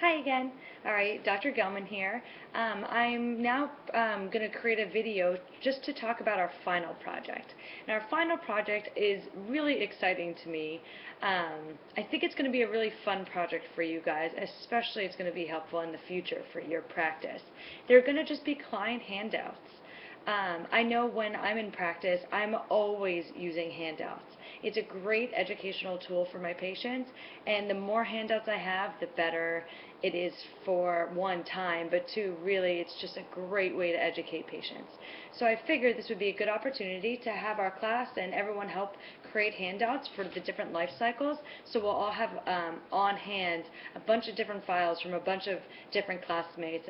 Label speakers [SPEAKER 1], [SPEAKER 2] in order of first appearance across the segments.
[SPEAKER 1] Hi again. All right, Dr. Gelman here. I'm now going to create a video just to talk about our final project. And our final project is really exciting to me. I think it's going to be a really fun project for you guys, especially it's going to be helpful in the future for your practice. They're going to just be client handouts. I know when I'm in practice, I'm always using handouts. It's a great educational tool for my patients, and the more handouts I have, the better it is for one, time, but two, really, it's just a great way to educate patients. So I figured this would be a good opportunity to have our class and everyone help create handouts for the different life cycles, so we'll all have on hand a bunch of different files from a bunch of different classmates,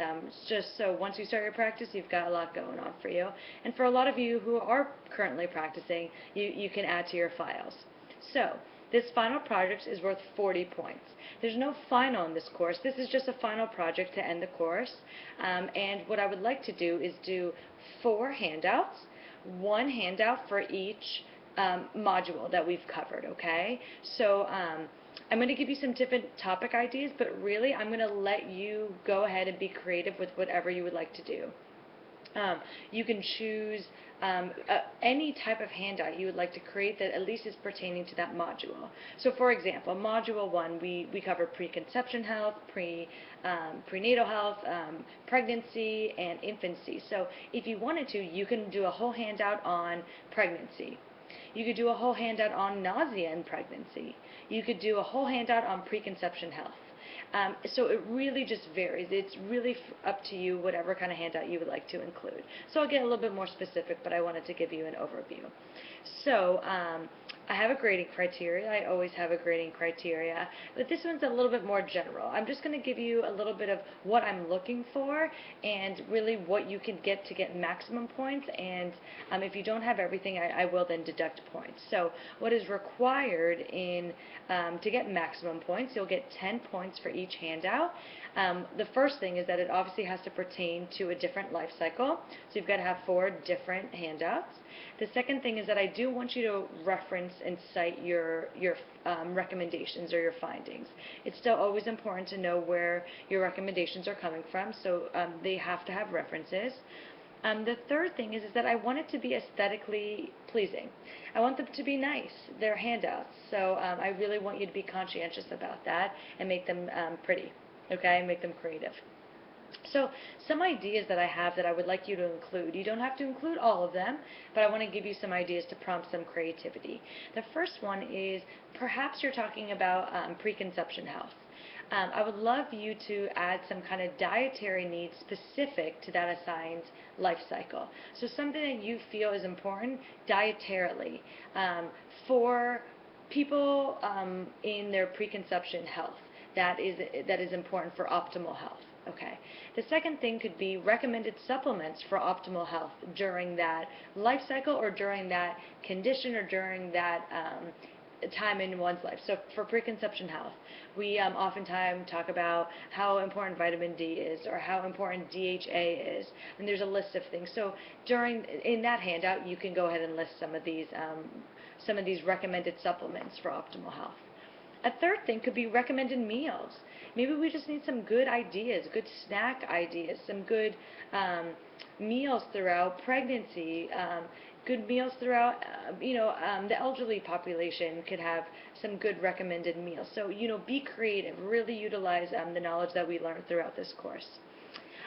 [SPEAKER 1] just so once you start your practice, you've got a lot going on for you. And for a lot of you who are currently practicing, you can add to your files. So, this final project is worth 40 points. There's no final in this course. This is just a final project to end the course. And what I would like to do is do 4 handouts, 1 handout for each module that we've covered, okay? So I'm going to give you some different topic ideas, but really I'm going to let you go ahead and be creative with whatever you would like to do. You can choose any type of handout you would like to create that at least is pertaining to that module. So for example, Module 1, we cover preconception health, prenatal health, pregnancy, and infancy. So if you wanted to, you can do a whole handout on pregnancy. You could do a whole handout on nausea in pregnancy. You could do a whole handout on preconception health. So it really just varies. It's really up to you whatever kind of handout you would like to include. So I'll get a little bit more specific, but I wanted to give you an overview. So I have a grading criteria. I always have a grading criteria, but this one's a little bit more general. I'm just going to give you a little bit of what I'm looking for and really what you can get to get maximum points, and if you don't have everything, I will then deduct points. So what is required to get maximum points, you'll get 10 points for each handout. The first thing is that it obviously has to pertain to a different life cycle, so you've got to have 4 different handouts. The second thing is that I do want you to reference and cite your recommendations or your findings. It's still always important to know where your recommendations are coming from, so they have to have references. The third thing is that I want it to be aesthetically pleasing. I want them to be nice. They're handouts, so I really want you to be conscientious about that and make them pretty, okay, make them creative. So some ideas that I have that I would like you to include. You don't have to include all of them, but I want to give you some ideas to prompt some creativity. The first one is perhaps you're talking about preconception health. I would love you to add some kind of dietary needs specific to that assigned life cycle. So something that you feel is important dietarily for people in their preconception health. That is important for optimal health. Okay. The second thing could be recommended supplements for optimal health during that life cycle or during that condition or during that time in one's life. So for preconception health, we oftentimes talk about how important vitamin D is or how important DHA is, and there's a list of things. So in that handout, you can go ahead and list some of these recommended supplements for optimal health. A third thing could be recommended meals. Maybe we just need some good ideas, good snack ideas, some good meals throughout pregnancy, good meals throughout, the elderly population could have some good recommended meals. So, be creative, really utilize the knowledge that we learned throughout this course.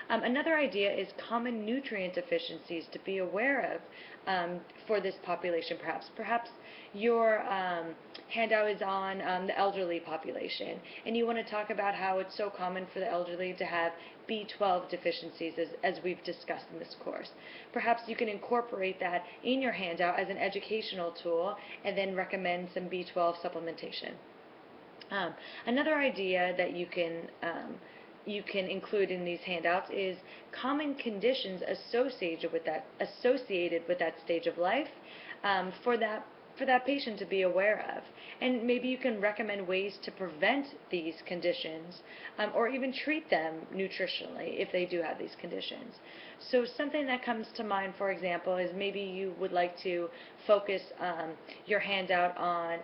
[SPEAKER 1] Another idea is common nutrient deficiencies to be aware of for this population, perhaps. Perhaps your handout is on the elderly population, and you want to talk about how it's so common for the elderly to have B12 deficiencies, as we've discussed in this course. Perhaps you can incorporate that in your handout as an educational tool and then recommend some B12 supplementation. Another idea that you can include in these handouts is common conditions associated with that stage of life for that patient to be aware of. And maybe you can recommend ways to prevent these conditions or even treat them nutritionally if they do have these conditions. So something that comes to mind, for example, is maybe you would like to focus your handout on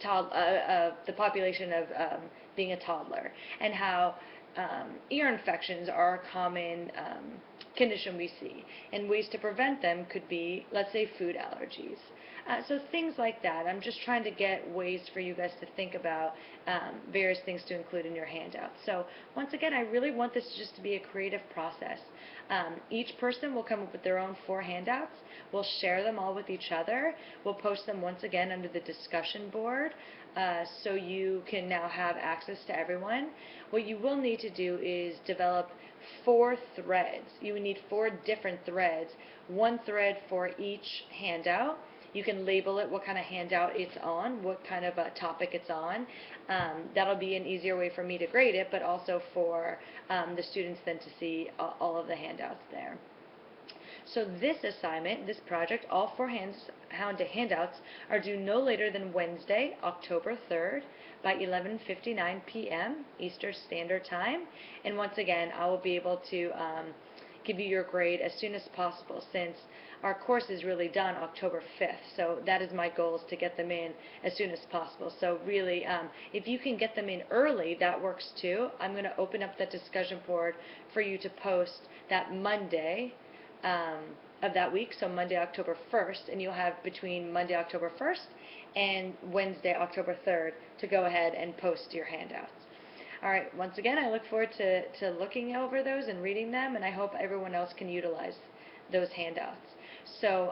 [SPEAKER 1] the population of being a toddler, and how ear infections are a common condition we see, and ways to prevent them could be, let's say, food allergies. So things like that. I'm just trying to get ways for you guys to think about various things to include in your handout. So once again, I really want this just to be a creative process. Each person will come up with their own 4 handouts. We'll share them all with each other. We'll post them once again under the discussion board, so you can now have access to everyone. What you will need to do is develop 4 threads. You would need 4 different threads, 1 thread for each handout. You can label it what kind of handout it's on, what kind of a topic it's on. That'll be an easier way for me to grade it, but also for the students then to see all of the handouts there. So this assignment, this project, all 4 handouts are due no later than Wednesday, October 3rd by 11:59 p.m. Eastern Standard Time. And once again, I will be able to give you your grade as soon as possible, since our course is really done October 5th. So that is my goal, is to get them in as soon as possible. So really, if you can get them in early, that works too. I'm going to open up that discussion board for you to post that Monday of that week, so Monday, October 1st, and you'll have between Monday, October 1st and Wednesday, October 3rd to go ahead and post your handouts. All right, once again, I look forward to looking over those and reading them, and I hope everyone else can utilize those handouts. So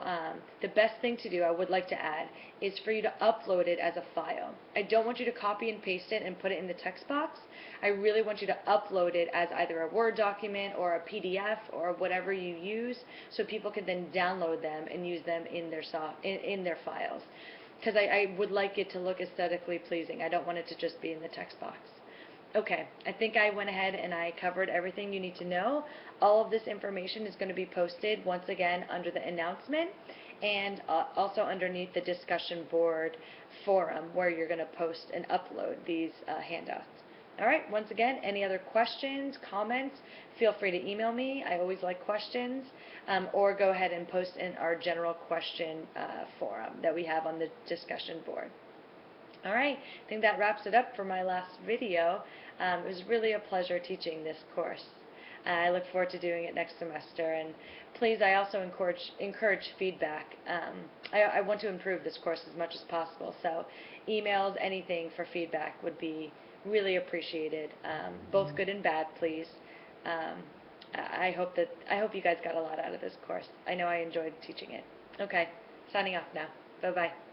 [SPEAKER 1] the best thing to do, I would like to add, is for you to upload it as a file. I don't want you to copy and paste it and put it in the text box. I really want you to upload it as either a Word document or a PDF or whatever you use, so people can then download them and use them in their files. Because I would like it to look aesthetically pleasing. I don't want it to just be in the text box. Okay, I think I went ahead and I covered everything you need to know. All of this information is going to be posted once again under the announcement, and also underneath the discussion board forum where you're going to post and upload these handouts. All right, once again, any other questions, comments, feel free to email me. I always like questions, or go ahead and post in our general question forum that we have on the discussion board. All right, I think that wraps it up for my last video. It was really a pleasure teaching this course. I look forward to doing it next semester, and please, I also encourage feedback. I want to improve this course as much as possible, so emails, anything for feedback would be really appreciated, both good and bad, please. I hope you guys got a lot out of this course. I know I enjoyed teaching it. Okay, signing off now. Bye-bye.